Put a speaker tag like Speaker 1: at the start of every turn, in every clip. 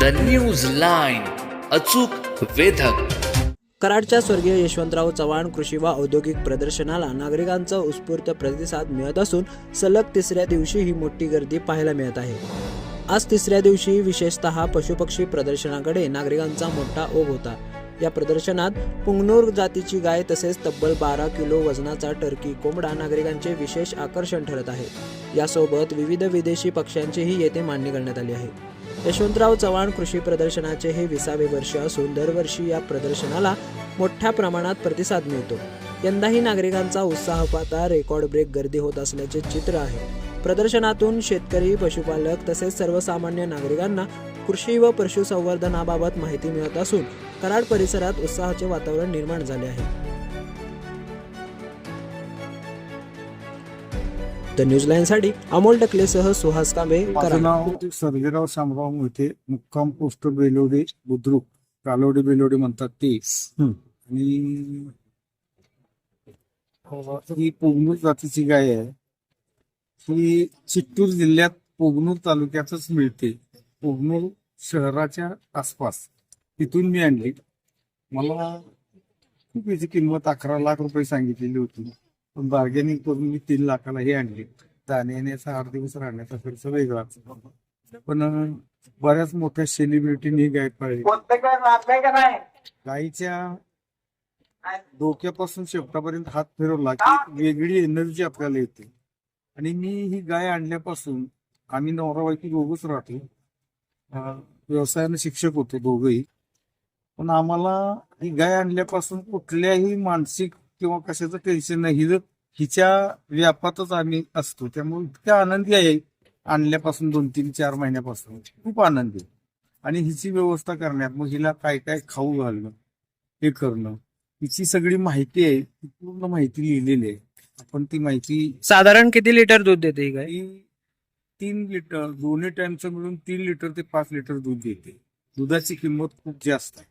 Speaker 1: The news line, अचूक वेधक.
Speaker 2: कराडच्या स्वर्गीय यशवंतराव चव्हाण कृषी व औद्योगिक प्रदर्शनाला नागरिकांचा उत्स्फूर्त प्रतिसाद मिळत असून सलग तिसऱ्या दिवशी ही मोठी गर्दी पाहायला मिळत आहे. आज तिसऱ्या दिवशी विशेषतः पशुपक्षी प्रदर्शनाकडे नागरिकांचा मोठा ओघ होता. या प्रदर्शनात पुंगनूर जातीची गाय तसेच तब्बल 12 किलो वजनाचा टर्की कोंबडा नागरिकांचे विशेष आकर्षण ठरत आहे. यासोबत विविध विदेशी पक्ष्यांचीही येथे मांडणी करण्यात आली आहे. यशवंतराव चव्हाण कृषी प्रदर्शनाचे हे 20वे वर्ष असून दरवर्षी या प्रदर्शनाला मोठ्या प्रमाणात प्रतिसाद मिळतो. यंदाही नागरिकांचा उत्साह पाहता रेकॉर्ड ब्रेक गर्दी होत असल्याचे चित्र आहे. प्रदर्शनातून शेतकरी, पशुपालक तसेच सर्वसामान्य नागरिकांना कृषी व पशुसंवर्धनाबाबत माहिती मिळत असून कराड परिसरात उत्साहाचे वातावरण निर्माण झाले आहे. द न्यूज लाईनसाठी अमोल टकलेसह सुहास कांबे,
Speaker 3: माझं
Speaker 2: कराड.
Speaker 3: नाव सर्जेराव शामराव मोहिते, मुक्काम पोस्ट बेलोडी बुद्रुक, कालोडी बेलोडी म्हणतात ते. आणि ही पोगनूर जातीची गाय आहे. ही चित्तूर जिल्ह्यात पोगनूर तालुक्यातच मिळते, पोगनूर शहराच्या आसपास. तिथून मी आणली. मला खूप याची किंमत 11 लाख रुपये सांगितलेली होती, पण बार्गेनिंग करून मी 3 लाखाला हे आणली. जाण्या येण्याचा 8 दिवस राहण्याचा खर्च वेगळाच, पण बऱ्याच मोठ्या सेलिब्रिटीने ही गाय पाळली. गायीच्या डोक्यापासून शेपटापर्यंत हात फिरवला की वेगळी एनर्जी आपल्याला येते. आणि मी ही गाय आणल्यापासून, आम्ही नवरा बायको दोघंच राहतो, व्यवसायाने शिक्षक होतो दोघंही, पण आम्हाला ही गाय आणल्यापासून कुठल्याही मानसिक किंवा कशाचं टेन्शन नाही. हिच्या व्यापातच आम्ही असतो, त्यामुळे इतक्या आनंदी आहे. आणल्यापासून 2-3-4 महिन्यापासून खूप आनंदी. आणि हिची व्यवस्था करण्यात, मग हिला काय काय खाऊ घालणं, हे करणं, हिची सगळी माहिती आहे, ती पूर्ण माहिती लिहिलेली आहे. आपण ती माहिती,
Speaker 2: साधारण किती लिटर दूध देते ही गाय?
Speaker 3: 3 लिटर दोन्ही टाइमचं मिळून 3 लिटर ते 5 लिटर दूध देते. दुधाची किंमत खूप जास्त आहे.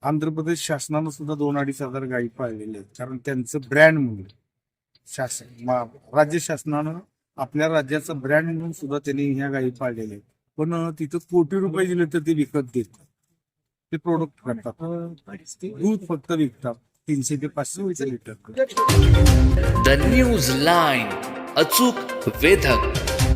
Speaker 3: आंध्र प्रदेश शासनानं सुद्धा 2-2.5 हजार गायी पाळलेल्या आहेत, कारण त्यांचं ब्रँड म्हणून राज्य शासनानं आपल्या राज्याचं ब्रँड म्हणून सुद्धा त्यांनी ह्या गायी पाळलेल्या आहेत. पण तिथं कोटी रुपये दिले तर ते विकत देतात, ते प्रोडक्ट करतात. दूध फक्त विकतात 300 ते 500 लिटर.
Speaker 1: द न्यूज लाईन, अचूक वेधक.